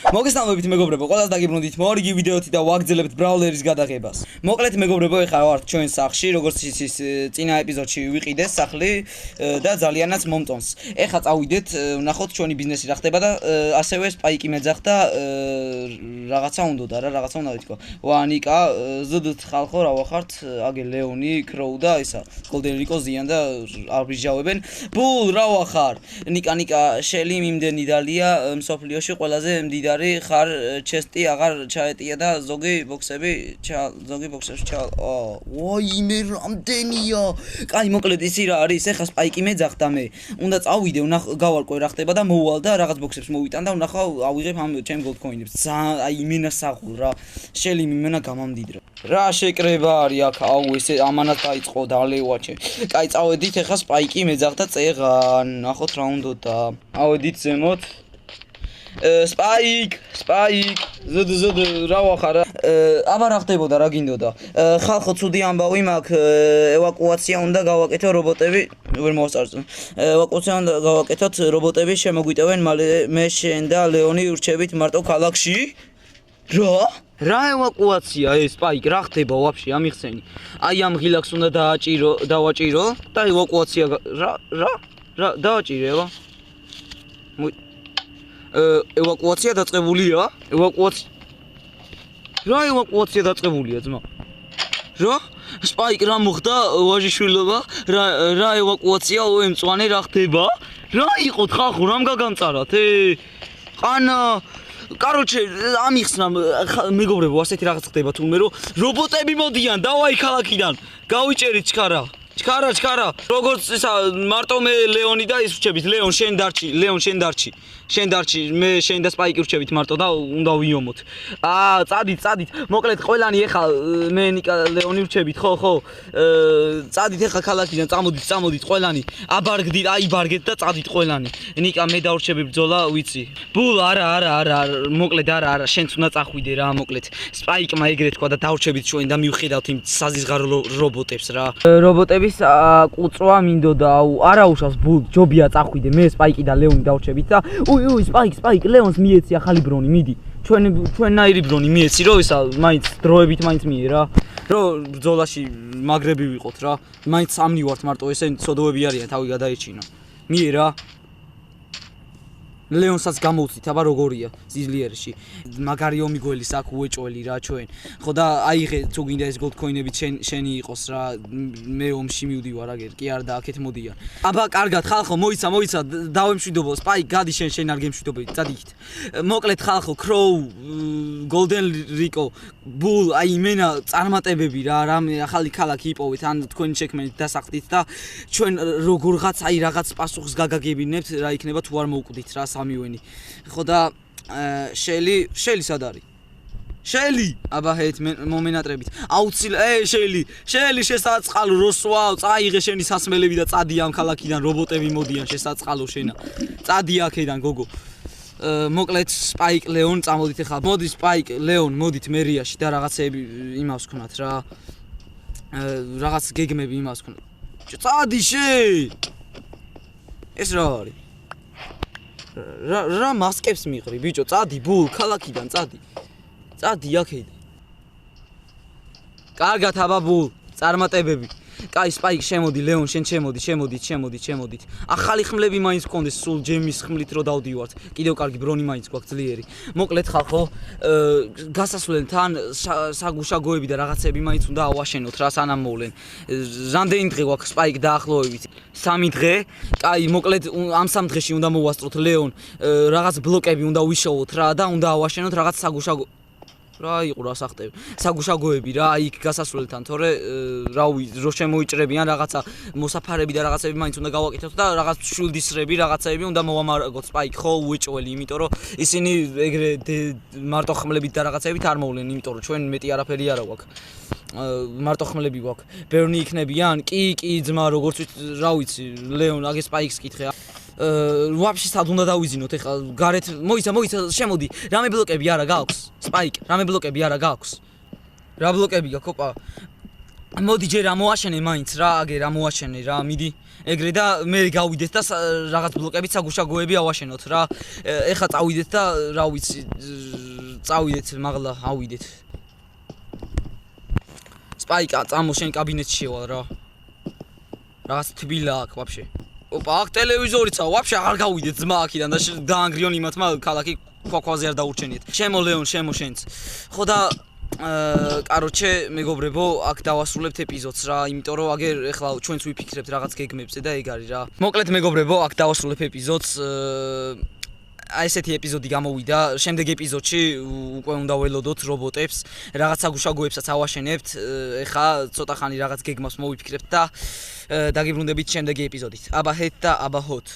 მოგესალმებით მეგობრებო, ყველას დაგიბრუნდით მორიგი ვიდეოთი და ვაგრძელებთ ბრაულერის გადაღებას. მოკლედ მეგობრებო, ეხლა ვართ ჩვენ სახლში, როგორც ის წინა ეპიზოდში ვიყიდეს სახლი და ძალიანაც მომწონს. ეხლა წავიდეთ, ვნახოთ ჩვენი ბიზნესი რა ხდება და ასევე სპაიკი მეძახდა რაღაცა უნდა რა, რაღაცა უნდა ვთქვა. ვანიკა, ზდთ ხალხო რა ვახართ, აგე ლეონი, კროუ და ისა, გოლდენ რიკო ზიან და აბრიჟავებენ. ბულ რა ვახარ? ნიკა შელი მიმდენი დალია მსოფლიოში ყველაზე მდიდარი ხარ ჩესტი აღარ ჩაეტია და ზოგი ბოქსები ვაიმე რამდენია. კაი მოკლედ ისი რა არის, ეხა სპაიკი მეძახდა მე. უნდა წავიდე, გავარკვე რა ხდება და მოვალ და რაღაც ბოქსებს მოვიტან და ვნახავ ავიღებ ამ ჩემ გოლდ კოინებს. აი იმენა საღულ რა. შელი მიმენა გამამდიდრა. რა შეკრება არის აქ, აუ ესე ამანაც დაიწყო დალევაჩე. კაი წავედით, ეხა სპაიკი მეძახდა წეღან. ნახოთ რა უნდა და ავედით ზემოთ. Spike, ზდ რა ვახარ? აბა რა ხდებოდა, რა გინდოდა? ხალხო ცუდი ამბავი მაქვს, ევაკუაცია უნდა გავაკეთო რობოტები, ვერ მოვასწარწო. ევაკუაცია უნდა გავაკეთოთ, რობოტები შემოგვიტევენ, მალე მე შენ და ლეონი ურჩებით მარტო ქალაქში. რა ევაკუაცია ეს Spike, რა ხდება ვაფშე ამიხსენი? აი ამ ღილაკს უნდა დავაჭირო და ევაკუაცია რა დავაჭირევა? ევაკუაცია დაწყებულია? რა ევაკუაცია დაწყებულია ძმა? რა? Spike რა მოხდა ვაჟიშვილობა? რა ევაკუაცია მწვანე რა ხდება? რა იყოთ ხალხო, რამ გაგამწარათ? ყანა Короче, ამიხსნა მეგობრებო, ასეთი რაღაც ხდება თუნდე რომ რობოტები მოდიან, დავაი ქალაქიდან. გავიჭერით ჩქარა. როგორც ისა მარტო მე ლეონი და ის ვრჩებით, ლეონ შენ დარჩი, მე შენ და სპაიკი ვრჩებით მარტო და უნდა ვიომოთ. წადით. მოკლედ ყველანი ეხა მე ნიკა ლეონი ვრჩებით, ხო. წადით ეხა ქალაქიდან, წამოდით ყველანი. აიბარგეთ და წადით ყველანი. ნიკა მე დავრჩები ბრძოლა, ვიცი. ბულ არა, მოკლედ არა, შენც უნდა წახვიდე რა, მოკლედ. სპაიკმა ეგრე თქვა და დავრჩებით ჩვენ და მივხედავთ იმ საზიზღარო რობოტებს რა. რობოტების კუწვა მინდოდა, არა უშავს ბულ, ჯობია წახვიდე, მე სპაიკი და ლეონი დავრჩებით და სპაიკ, ლეონს მიეცი ახალი ბრონი, მიდი. ჩვენნაირი ბრონი მიეცი, რომ ისა მაინც დროებით მაინც მიე რა. რომ ბრძოლაში მაგრები ვიყოთ რა. მაინც სამნი ვართ მარტო, ესენი ცოდოები არიან, თავი გადაეჩინა. მიე რა. ლეონსაც გამოვცით, აბა როგორია ზიზლიერში. მაგარი ომი გველის აქ უეჭველი რა ჩვენ. ხო და აიღე თუ გინდა ეს გოლდ კოინები შენი იყოს რა. მე ომში მივდივარ აგერ, კი არა და აქეთ მოდიან. აბა კარგად ხალხო, მოიცა, დავემშვიდობო. სპაიკ, გადი შენ არ გემშვიდობები, წადით. მოკლედ ხალხო, კროუ, გოლდენ რიკო, ბულ, აი იმენა წარმატებები რა, რამე ახალი ქალაქი იპოვეთ, ან თქვენი შექმნით დასახდით და ჩვენ როგორღაც აი რაღაც პასუხს გაგაგებინებთ, რა იქნება თუ არ მოვკვდით რა. სამივენი. ხო და შელი სად არის? შელი! აბა ჰეთ მომენატრებით. შელი შესაწყალო როსვავ, წაიღე შენი სასმელები და წადი ამ ქალაქიდან, რობოტები მოდიან შესაწყალო შენა. წადი აქედან გოგო. მოკლედ სპაიკ ლეონ წამოდით ახლა. მოდი სპაიკ ლეონ, მოდით მერიაში და რაღაცები იმავს ქნათ რა. რაღაც გეგმები იმავს ქნათ. წადი ეს რა არის? რა მასკებს მიყრი ბიჭო, წადი ბულ ქალაქიდან, წადი აქედან. კარგად აბა ბულ, წარმატებები. კაი სპაიკ შემოდი, ლეონ შენ შემოდით. ახალი ხმლები მაინც გქონდეს, სულ ჯემის ხმლით რო დავდივართ. კიდევ კარგი ბრონი მაინც გვაქვს ძლიერი. მოკლედ ხალხო, გასასვლელთან საგუშაგოები და რაღაცები მაინც უნდა ავაშენოთ რა სანამ მოვლენ. რამდენი დღე გვაქვს სპაიკ დაახლოებით? 3 დღე. კაი, მოკლედ ამ 3 დღეში უნდა მოვასწროთ ლეონ, რაღაც ბლოკები უნდა ვიშოვოთ რა და უნდა ავაშენოთ რაღაც რა იყო რა სახტები. საგუშაგოები რა, იქ გასასვლელთან, თორე რო შემოიჭრებიან რაღაცა მოსაფარები და რაღაცები მაინც უნდა გავაკეთოთ და რაღაც შულდისრები, რაღაცები უნდა მოვამარაგოთ სპაიკ, ხო, უეჭველი, იმიტომ რომ ისინი ეგრე მარტო ხმლებით და რაღაცებით არ მოვლენ, იმიტომ რომ ჩვენ მეტი არაფერი არა გვაქვს. მარტო ხმლები გვაქვს. ბერნი იქნებიან? კი, ძმა, როგორც რა ვიცი, ლეონ, აგე სპაიკს კითხე. ვაფშე სად უნდა დავიზინოთ ეხლა გარეთ მოიცა შემოდი რამე ბლოკები არა გაქვს სპაიკ რამე ბლოკები არა გაქვს რა ბლოკები გაქვს ოპა მოდი ჯერ ამოაშენე მაინც რა აგე რა მოაშენე რა მიდი ეგრე და მე გავიდეთ და რაღაც ბლოკებით საგუშაგოები ავაშენოთ რა. ეხლა წავიდეთ და რა ვიცი, წავიდეთ, მაღლა ავიდეთ. სპაიკა, წამო შენ კაბინეტში შევალ რა. რაღაც თბილა აქვს ვაფშე. ოპა, აქ ტელევიზორიცაა, ვაფშე აღარ გავიდეთ ძმა აქიდან და დაანგრიონ იმათმა ქალაქი ქვაქვაზე არ დაურჩენიეთ. შემო ლეონ, შემო შენც. ხო და კაროჩე მეგობრებო, აქ დავასრულებთ ეპიზოდს რა, იმიტომ რომ აგერ ეხლა ჩვენც ვიფიქრებთ რაღაც გეგმებზე და ეგ არის რა. მოკლედ მეგობრებო, აქ დავასრულებ ეპიზოდს. აი ესეთი ეპიზოდი გამოვიდა. შემდეგ ეპიზოდში უკვე უნდა ველოდოთ რობოტებს, რაღაც საგუშაგოებსაც ავაშენებთ. ეხლა ცოტა ხანი რაღაც გეგმას მოვიფიქრებთ და დაგიბრუნდებით შემდეგი ეპიზოდით. აბა ჰეთ და აბა ჰოთ.